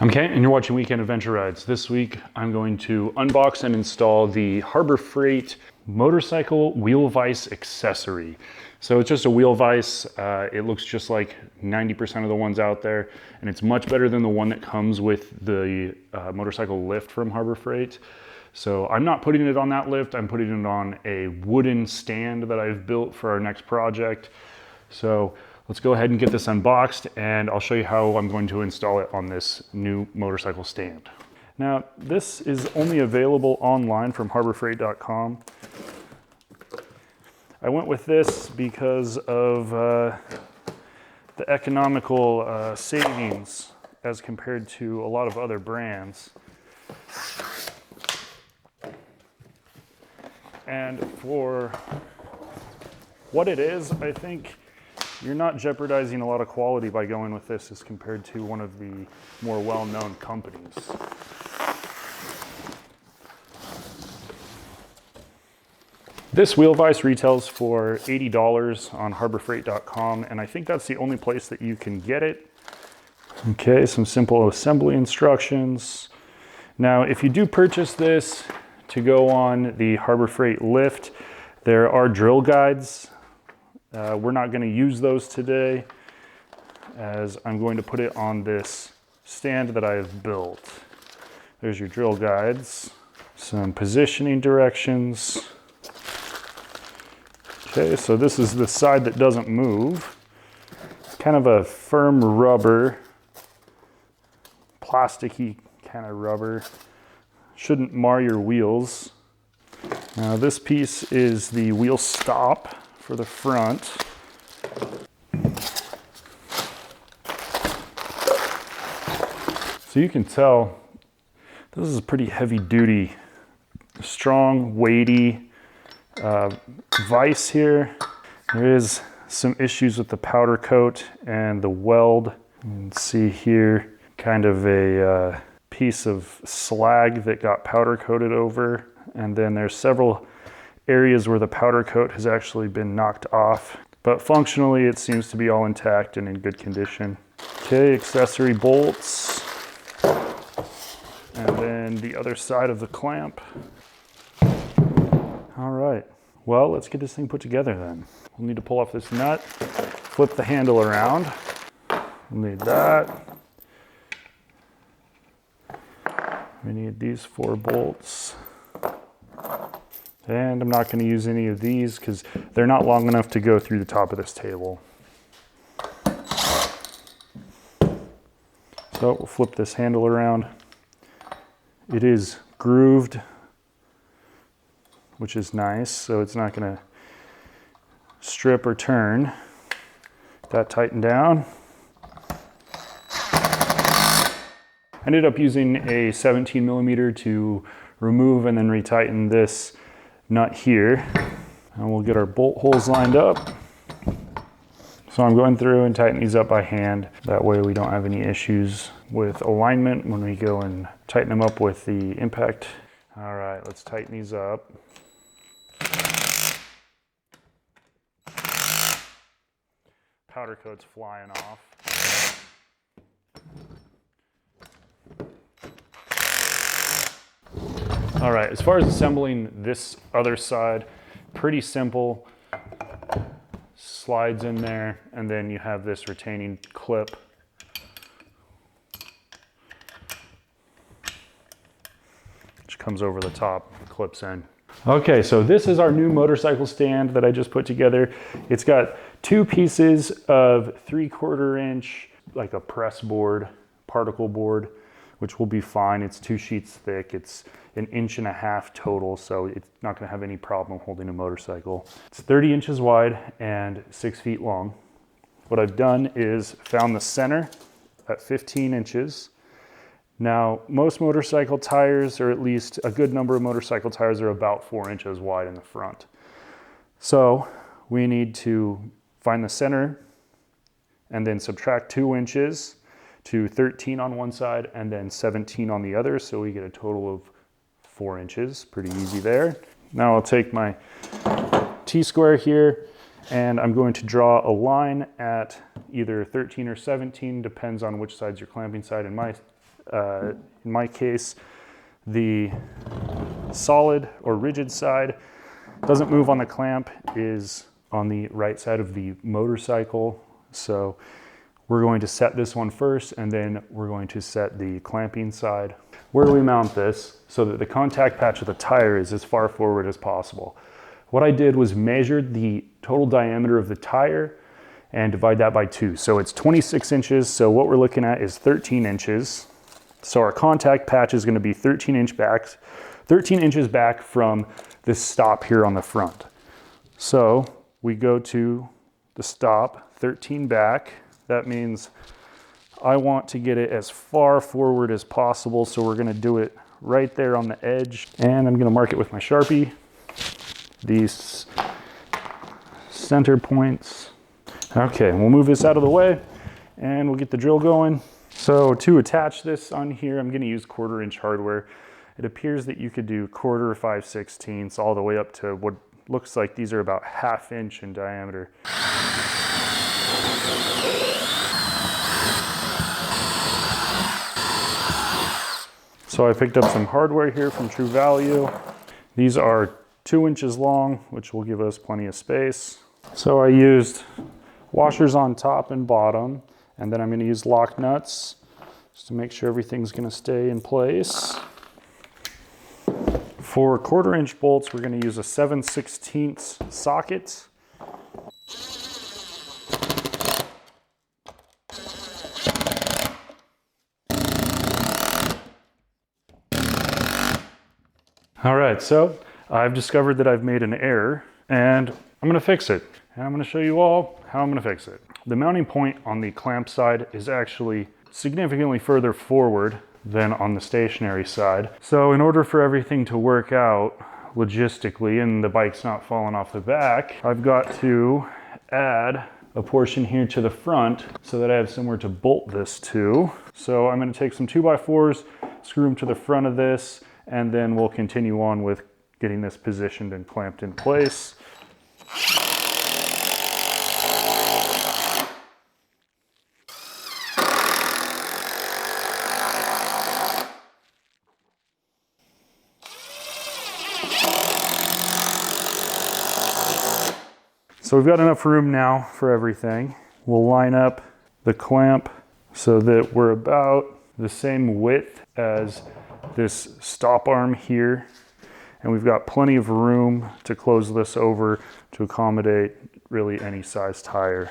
Okay, and you're watching Weekend Adventure Rides. This week, I'm going to unbox and install the Harbor Freight motorcycle wheel vise accessory. So it's just a wheel vise. It looks just like 90% of the ones out there, and it's much better than the one that comes with the motorcycle lift from Harbor Freight. So I'm not putting it on that lift. I'm putting it on a wooden stand that I've built for our next project. So let's go ahead and get this unboxed, and I'll show you how I'm going to install it on this new motorcycle stand. Now, this is only available online from harborfreight.com. I went with this because of the economical savings as compared to a lot of other brands. And for what it is, I think you're not jeopardizing a lot of quality by going with this as compared to one of the more well-known companies. This wheel vise retails for $80 on harborfreight.com, and I think that's the only place that you can get it. Okay, some simple assembly instructions. Now, if you do purchase this to go on the Harbor Freight lift, there are drill guides. We're not going to use those today, as I'm going to put it on this stand that I have built. There's your drill guides, some positioning directions. Okay, so this is the side that doesn't move. Kind of a firm rubber, plasticky kind of rubber. Shouldn't mar your wheels. Now this piece is the wheel stop for the front. So you can tell this is a pretty heavy duty, strong, weighty vise here. There is some issues with the powder coat and the weld. You can see here kind of a piece of slag that got powder coated over, and then there's several areas where the powder coat has actually been knocked off, but functionally it seems to be all intact and in good condition. Okay, accessory bolts, and then the other side of the clamp. All right, well, let's get this thing put together then. We'll need to pull off this nut, flip the handle around. We'll need that. We need these 4 bolts. And I'm not going to use any of these because they're not long enough to go through the top of this table. So we'll flip this handle around. It is grooved, which is nice, so it's not going to strip or turn. That tightened down. I ended up using a 17mm to remove and then retighten this nut here, and we'll get our bolt holes lined up. So I'm going through and tighten these up by hand. That way we don't have any issues with alignment when we go and tighten them up with the impact. All right, let's tighten these up. Powder coat's flying off. All right, as far as assembling this other side, pretty simple. Slides in there, and then you have this retaining clip. Which comes over the top, clips in. Okay, so this is our new motorcycle stand that I just put together. It's got 2 pieces of 3/4 inch, like a press board, particle board, which will be fine. It's 2 sheets thick. It's 1.5 inches total, so it's not going to have any problem holding a motorcycle. It's 30 inches wide and 6 feet long. What I've done is found the center at 15 inches. Now, most motorcycle tires, or at least a good number of motorcycle tires, are about 4 inches wide in the front. So we need to find the center and then subtract 2 inches to 13 on one side and then 17 on the other, so we get a total of 4 inches. Pretty easy there. Now I'll take my T-square here, and I'm going to draw a line at either 13 or 17, depends on which side's your clamping side. In my In my case, the solid or rigid side doesn't move on the clamp, is on the right side of the motorcycle. So we're going to set this one first, and then we're going to set the clamping side. Where do we mount this so that the contact patch of the tire is as far forward as possible? What I did was measured the total diameter of the tire and divide that by 2. So it's 26 inches. So what we're looking at is 13 inches. So our contact patch is going to be 13 inches back from this stop here on the front. So we go to the stop, 13 back. That means I want to get it as far forward as possible. So we're going to do it right there on the edge. And I'm going to mark it with my Sharpie. These center points. Okay, we'll move this out of the way and we'll get the drill going. So to attach this on here, I'm going to use 1/4 inch hardware. It appears that you could do 1/4, 5/16 all the way up to what looks like these are about 1/2 inch in diameter. So I picked up some hardware here from True Value. These are 2 inches long, which will give us plenty of space. So I used washers on top and bottom, and then I'm going to use lock nuts just to make sure everything's going to stay in place. For 1/4 inch bolts, we're going to use a 7/16 socket. All right, so I've discovered that I've made an error, and I'm going to fix it. And I'm going to show you all how I'm going to fix it. The mounting point on the clamp side is actually significantly further forward than on the stationary side. So in order for everything to work out logistically and the bike's not falling off the back, I've got to add a portion here to the front so that I have somewhere to bolt this to. So I'm going to take some 2x4s, screw them to the front of this, and then we'll continue on with getting this positioned and clamped in place. So we've got enough room now for everything. We'll line up the clamp so that we're about the same width as this stop arm here. And we've got plenty of room to close this over to accommodate really any size tire.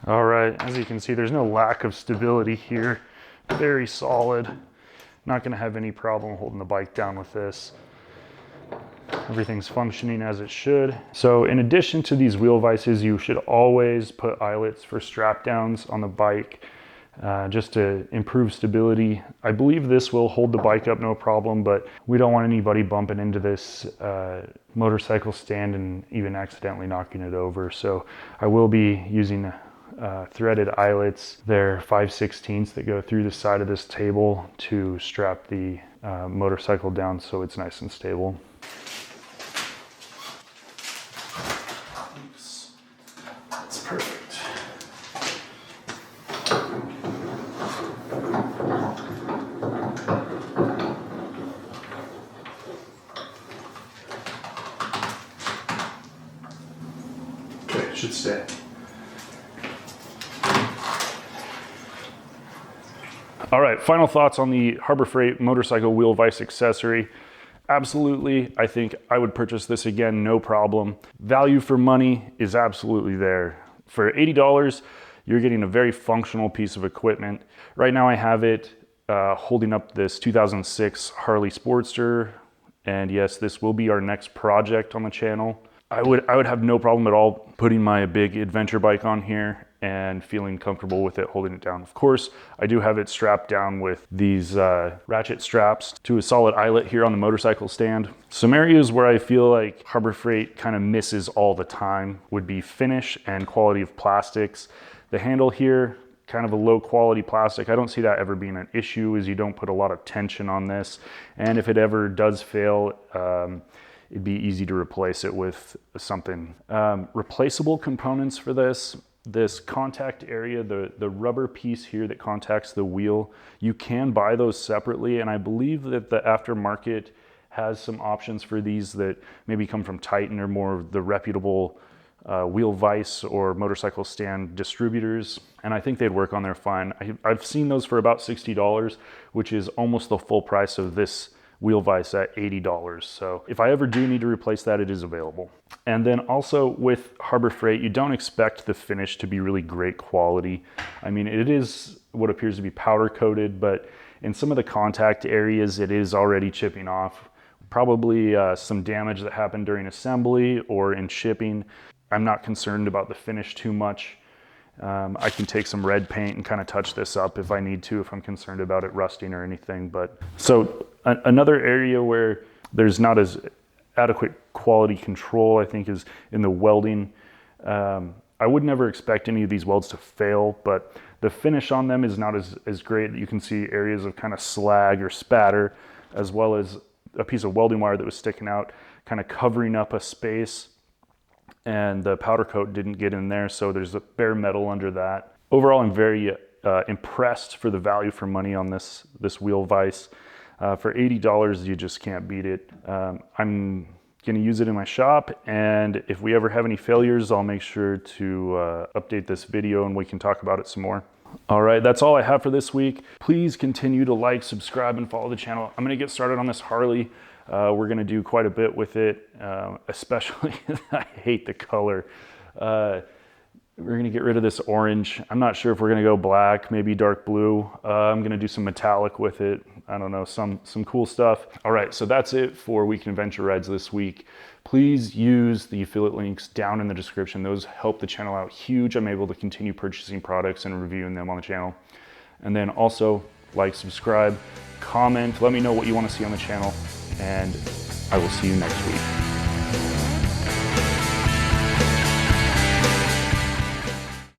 All right, as you can see, there's no lack of stability here. Very solid. Not gonna have any problem holding the bike down with this. Everything's functioning as it should. So in addition to these wheel vices, you should always put eyelets for strap downs on the bike just to improve stability. I believe this will hold the bike up no problem, but we don't want anybody bumping into this motorcycle stand and even accidentally knocking it over. So I will be using threaded eyelets. They're 5/16 that go through the side of this table to strap the motorcycle down so it's nice and stable. Oops. That's perfect. Okay, it should stay. All right, final thoughts on the Harbor Freight motorcycle wheel vise accessory. Absolutely, I think I would purchase this again, no problem. Value for money is absolutely there. For $80, you're getting a very functional piece of equipment. Right now I have it holding up this 2006 Harley Sportster. And yes, this will be our next project on the channel. I would have no problem at all putting my big adventure bike on here and feeling comfortable with it holding it down. Of course, I do have it strapped down with these ratchet straps to a solid eyelet here on the motorcycle stand. Some areas where I feel like Harbor Freight kind of misses all the time would be finish and quality of plastics. The handle here kind of a low quality plastic. I don't see that ever being an issue, as you don't put a lot of tension on this. And if it ever does fail, it'd be easy to replace it with something. Replaceable components for this contact area, the rubber piece here that contacts the wheel, you can buy those separately. And I believe that the aftermarket has some options for these that maybe come from Titan or more of the reputable wheel Vise or motorcycle stand distributors, and I think they'd work on there fine. I've seen those for about $60, which is almost the full price of this wheel Vise at $80. So if I ever do need to replace that, it is available. And then also with Harbor Freight, you don't expect the finish to be really great quality. I mean, it is what appears to be powder coated, but in some of the contact areas, it is already chipping off. Probably some damage that happened during assembly or in shipping. I'm not concerned about the finish too much. I can take some red paint and kind of touch this up if I need to, if I'm concerned about it rusting or anything. But so another area where there's not as adequate quality control, I think, is in the welding. I would never expect any of these welds to fail, but the finish on them is not as great. You can see areas of kind of slag or spatter, as well as a piece of welding wire that was sticking out, kind of covering up a space, and the powder coat didn't get in there, so there's a bare metal under that. Overall, I'm very impressed for the value for money on this wheel Vise. For $80, you just can't beat it. I'm gonna use it in my shop, and if we ever have any failures, I'll make sure to update this video and we can talk about it some more. All right, that's all I have for this week. Please continue to like, subscribe, and follow the channel. I'm gonna get started on this Harley. We're gonna do quite a bit with it, especially, I hate the color. We're gonna get rid of this orange. I'm not sure if we're gonna go black, maybe dark blue. I'm gonna do some metallic with it. I don't know, some cool stuff. All right, so that's it for Weekend Adventure Rides this week. Please use the affiliate links down in the description. Those help the channel out huge. I'm able to continue purchasing products and reviewing them on the channel. And then also like, subscribe, comment, let me know what you want to see on the channel, and I will see you next week.